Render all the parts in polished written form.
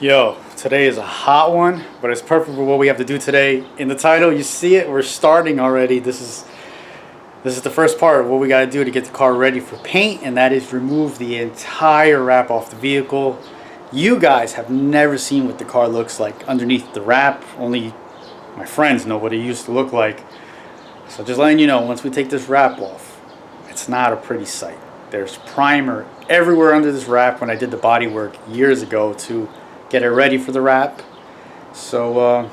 Yo, today is a hot one, but it's perfect for what we have to do today. In the title, you see it, we're starting already. This is the first part of what we got to do to get the car ready for paint, and that is remove the entire wrap off the vehicle. You guys have never seen what the car looks like underneath the wrap. Only my friends know what it used to look like. So just letting you know, once we take this wrap off, it's not a pretty sight. There's primer everywhere under this wrap when I did the body work years ago to get it ready for the wrap. So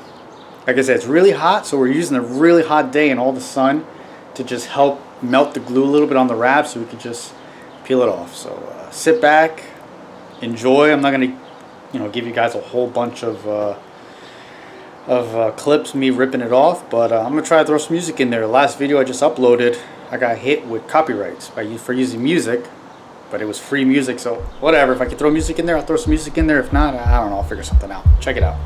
like I said, it's really hot, so we're using a really hot day and all the sun to just help melt the glue a little bit on the wrap so we can just peel it off. So sit back, enjoy. I'm not gonna give you guys a whole bunch of clips me ripping it off, but I'm gonna try to throw some music in there. The last video I just uploaded, I got hit with copyrights for using music, but it was free music, so whatever. If I can throw music in there, I'll throw some music in there. If not, I don't know, I'll figure something out. Check it out.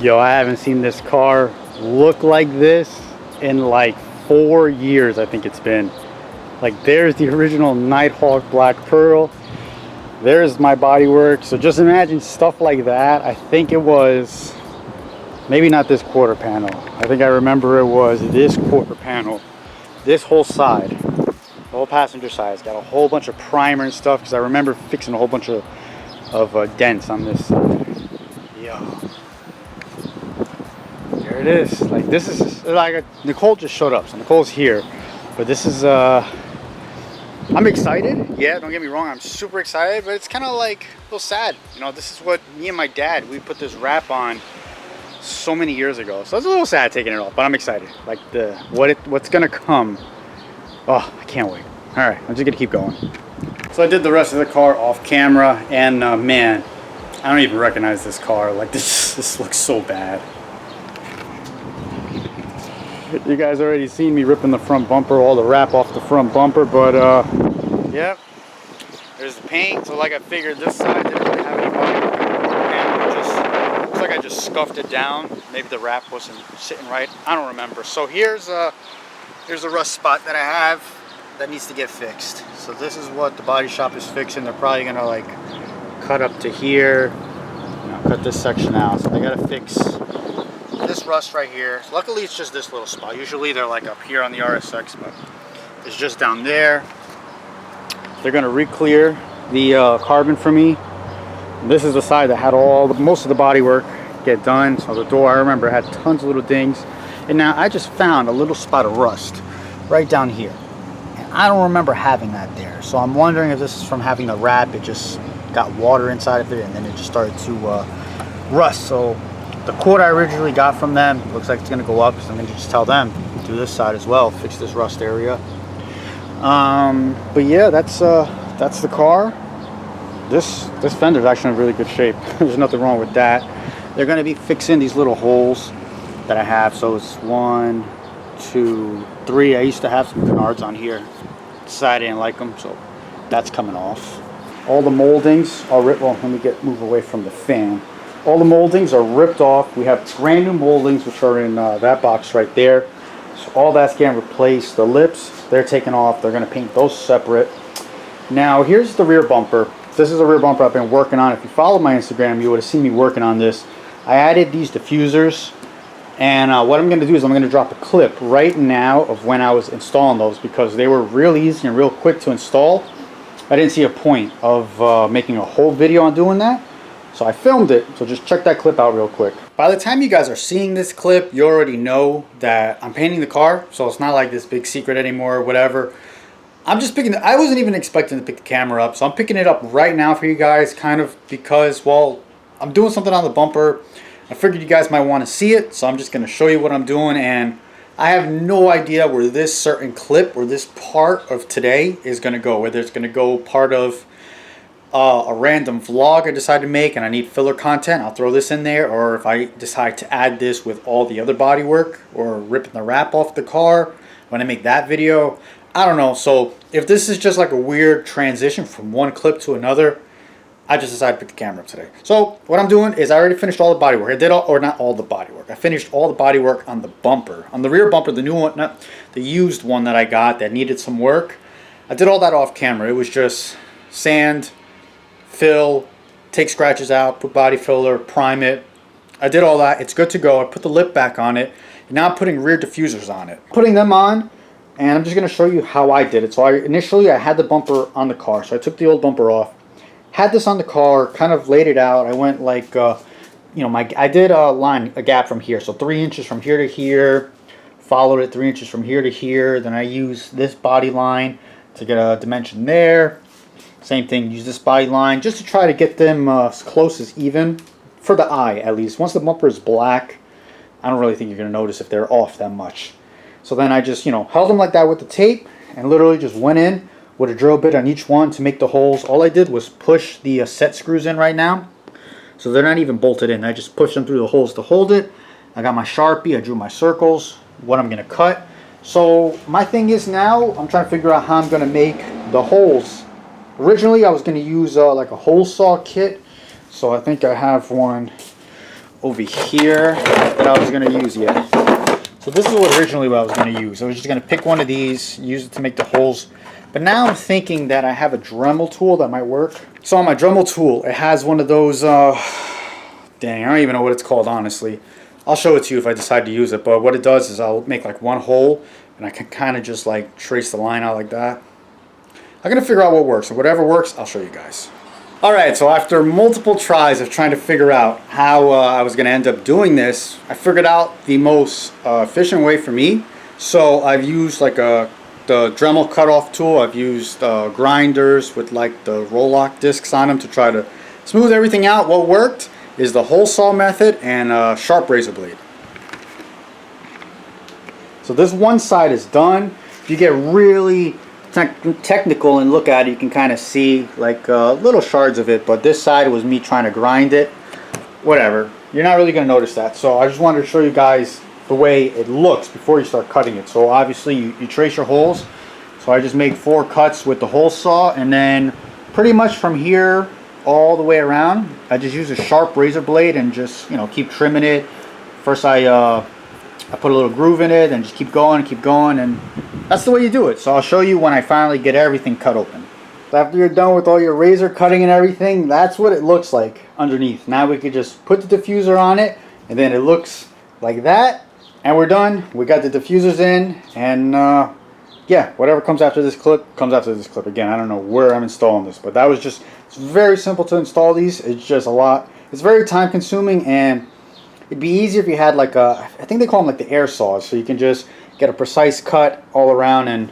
Yo, I haven't seen this car look like this in like 4 years, I think it's been. Like, there's the original Nighthawk Black Pearl. There's my bodywork. So just imagine stuff like that. I think it was, maybe not this quarter panel. I think I remember it was this quarter panel. This whole side, the whole passenger side, has got a whole bunch of primer and stuff, because I remember fixing a whole bunch of dents on this side. Yo. There it is. Like, this is like Nicole just showed up, so Nicole's here. But this is I'm excited. Yeah, don't get me wrong, I'm super excited, but it's kind of like a little sad. You know, this is what me and my dad, we put this wrap on so many years ago. So it's a little sad taking it off, but I'm excited. Like what's gonna come. Oh, I can't wait. All right, I'm just gonna keep going. So I did the rest of the car off camera, and man, I don't even recognize this car. Like, this looks so bad. You guys already seen me ripping the front bumper, all the wrap off the front bumper, but yep, there's the paint. So like I figured, this side didn't really have any body, and it looks like I just scuffed it down. Maybe the wrap wasn't sitting right, I don't remember. So here's a rust spot that I have that needs to get fixed. So this is what the body shop is fixing. They're probably gonna like cut up to here, cut this section out. So they gotta fix this rust right here. Luckily it's just this little spot. Usually they're like up here on the RSX, but it's just down there. They're gonna re-clear the carbon for me. And this is the side that had most of the body work get done. So the door, I remember, had tons of little dings. And now I just found a little spot of rust right down here. And I don't remember having that there. So I'm wondering if this is from having the wrap. It just got water inside of it and then it just started to rust. So the quote I originally got from them looks like it's going to go up, so I'm going to just tell them do this side as well, fix this rust area. But yeah, that's the car. This fender is actually in really good shape. There's nothing wrong with that. They're going to be fixing these little holes that I have. So it's 1, 2, 3. I used to have some canards on here. Decided I didn't like them, so that's coming off. All the moldings are ripped. Well, let me move away from the fan. All the moldings are ripped off. We have brand new moldings, which are in that box right there. So all that's getting replaced. The lips, they're taken off. They're going to paint those separate. Now, here's the rear bumper. This is a rear bumper I've been working on. If you follow my Instagram, you would have seen me working on this. I added these diffusers, and what I'm going to do is I'm going to drop a clip right now of when I was installing those, because they were real easy and real quick to install. I didn't see a point of making a whole video on doing that, so I filmed it. So just check that clip out real quick. By the time you guys are seeing this clip, you already know that I'm painting the car, so it's not like this big secret anymore or whatever. I'm just picking, I wasn't even expecting to pick the camera up, so I'm picking it up right now for you guys, kind of because, well, I'm doing something on the bumper. I figured you guys might want to see it, so I'm just going to show you what I'm doing, and I have no idea where this certain clip or this part of today is going to go, whether it's going to go part of a random vlog I decide to make and I need filler content, I'll throw this in there, or if I decide to add this with all the other body work or ripping the wrap off the car when I make that video, I don't know. So if this is just like a weird transition from one clip to another, I just decided to pick the camera up today. So what I'm doing is I already finished all the body work. I did all, or not all the body work. I finished all the body work on the bumper. On the rear bumper, the new one, not the used one that I got that needed some work. I did all that off camera. It was just sand, fill, take scratches out, put body filler, prime it. I did all that. It's good to go. I put the lip back on it. And now I'm putting rear diffusers on it. Putting them on, and I'm just going to show you how I did it. So initially I had the bumper on the car. So I took the old bumper off. Had this on the car, kind of laid it out. I went like, you know, I did a gap from here. So 3 inches from here to here. Followed it 3 inches from here to here. Then I used this body line to get a dimension there. Same thing, use this body line just to try to get them as close as even, for the eye at least. Once the bumper is black, I don't really think you're going to notice if they're off that much. So then I just, you know, held them like that with the tape and literally just went in with a drill bit on each one to make the holes. All I did was push the set screws in right now. So they're not even bolted in. I just pushed them through the holes to hold it. I got my Sharpie, I drew my circles, what I'm going to cut. So my thing is now, I'm trying to figure out how I'm going to make the holes. Originally I was going to use like a hole saw kit. So I think I have one over here that I was going to use, yeah. So this is originally what I was going to use. I was just going to pick one of these, use it to make the holes. But now I'm thinking that I have a Dremel tool that might work. So on my Dremel tool, it has one of those, dang, I don't even know what it's called, honestly. I'll show it to you if I decide to use it. But what it does is I'll make like one hole, and I can kind of just like trace the line out like that. I'm going to figure out what works. And whatever works, I'll show you guys. Alright, so after multiple tries of trying to figure out how I was going to end up doing this, I figured out the most efficient way for me. So I've used like the Dremel cutoff tool. I've used grinders with like the roll lock discs on them to try to smooth everything out. What worked is the hole saw method and a sharp razor blade. So this one side is done. If you get really technical and look at it, you can kind of see like little shards of it, but this side was me trying to grind it. Whatever, you're not really going to notice that. So I just wanted to show you guys the way it looks before you start cutting it. So obviously you trace your holes. So I just made 4 cuts with the hole saw, and then pretty much from here all the way around I just use a sharp razor blade and just, you know, keep trimming it. First I put a little groove in it and just keep going, and that's the way you do it. So I'll show you when I finally get everything cut open. So after you're done with all your razor cutting and everything, that's what it looks like underneath. Now we could just put the diffuser on it, and then it looks like that, and we're done. We got the diffusers in, and yeah, whatever comes after this clip comes after this clip. Again, I don't know where I'm installing this, but that was just, it's very simple to install these. It's just a lot. It's very time consuming, and it'd be easier if you had like a, I think they call them like the air saws, so you can just get a precise cut all around, and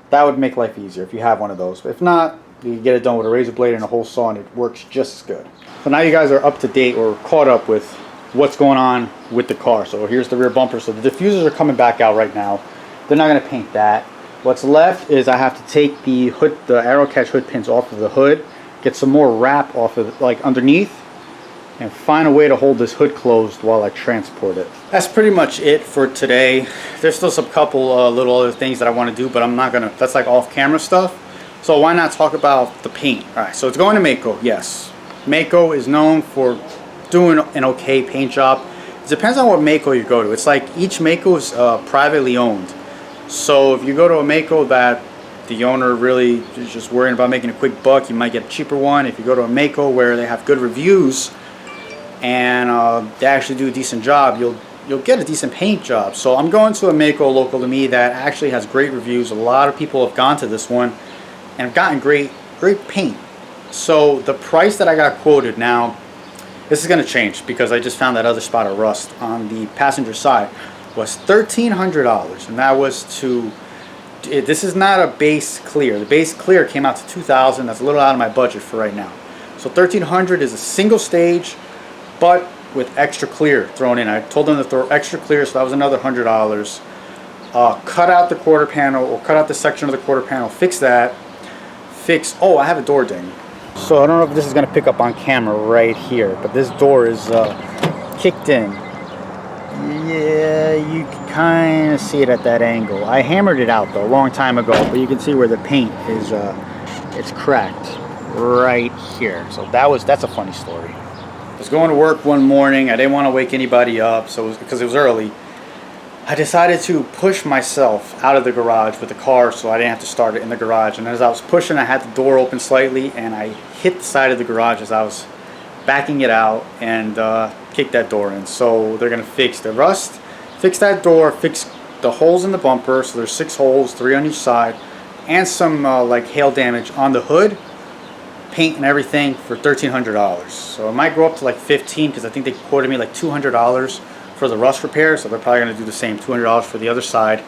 that would make life easier if you have one of those. But if not, you can get it done with a razor blade and a hole saw, and it works just as good. So now you guys are up to date or caught up with what's going on with the car. So here's the rear bumper. So the diffusers are coming back out right now. They're not going to paint that. What's left is I have to take the hood, the arrow catch hood pins off of the hood, get some more wrap off of like underneath, and find a way to hold this hood closed while I transport it. That's pretty much it for today. There's still some couple little other things that I want to do, but I'm not gonna, that's like off camera stuff. So why not talk about the paint? Alright, so it's going to Mako, yes. Mako is known for doing an okay paint job. It depends on what Mako you go to. It's like each Mako is privately owned. So if you go to a Mako that the owner really is just worrying about making a quick buck, you might get a cheaper one. If you go to a Mako where they have good reviews and they actually do a decent job, you'll get a decent paint job. So I'm going to a Mako local to me that actually has great reviews. A lot of people have gone to this one and have gotten great paint. So the price that I got quoted, now this is going to change because I just found that other spot of rust on the passenger side, was $1,300, and that was to, this is not a base clear. The base clear came out to $2,000. That's a little out of my budget for right now. So $1,300 is a single stage, but with extra clear thrown in. I told them to throw extra clear, so that was another $100. Cut out the quarter panel, or cut out the section of the quarter panel, fix that. Oh, I have a door ding. So I don't know if this is going to pick up on camera right here, but this door is kicked in. Yeah, you can kind of see it at that angle. I hammered it out though a long time ago, but you can see where the paint is, it's cracked right here. So that's a funny story. I was going to work one morning. I didn't want to wake anybody up, so because it was early, I decided to push myself out of the garage with the car so I didn't have to start it in the garage. And as I was pushing, I had the door open slightly, and I hit the side of the garage as I was backing it out and kicked that door in. So they're going to fix the rust, fix that door, fix the holes in the bumper. So there's 6 holes, 3 on each side, and some like hail damage on the hood, paint and everything for $1,300. So it might go up to like $1,500 because I think they quoted me like $200 for the rust repair, so they're probably going to do the same, $200 for the other side.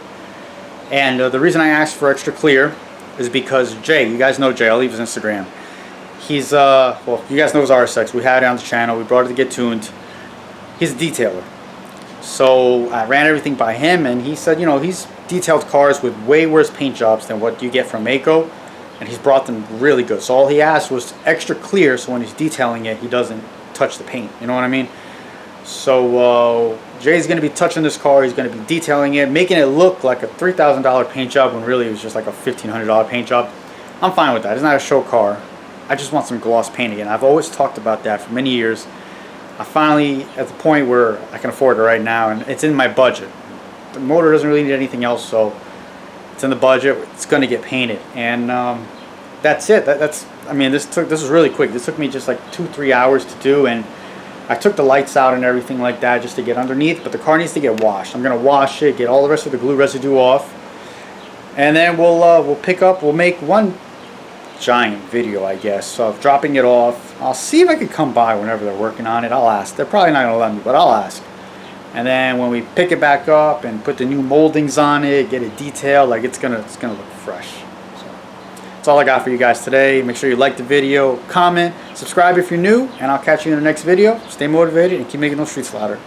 And the reason I asked for extra clear is because Jay, you guys know Jay, I'll leave his Instagram. He's, well, you guys know his RSX. We had it on the channel. We brought it to get tuned. He's a detailer. So I ran everything by him, and he said, you know, he's detailed cars with way worse paint jobs than what you get from Mako, and he's brought them really good. So all he asked was extra clear, so when he's detailing it, he doesn't touch the paint. You know what I mean? So Jay's going to be touching this car. He's going to be detailing it, making it look like a $3,000 paint job when really it was just like a $1,500 paint job. I'm fine with that. It's not a show car. I just want some gloss paint again. I've always talked about that for many years. I finally at the point where I can afford it right now, and it's in my budget. The motor doesn't really need anything else, so it's in the budget. It's going to get painted, and that's it. I mean, this was really quick. This took me just like 2-3 hours to do, and I took the lights out and everything like that just to get underneath, but the car needs to get washed. I'm going to wash it, get all the rest of the glue residue off, and then we'll pick up, we'll make one giant video, I guess, of dropping it off. I'll see if I can come by whenever they're working on it. I'll ask. They're probably not going to let me, but I'll ask. And then when we pick it back up and put the new moldings on it, get it detailed, like it's gonna look fresh. So that's all I got for you guys today. Make sure you like the video, comment, subscribe if you're new, and I'll catch you in the next video. Stay motivated and keep making those streets louder.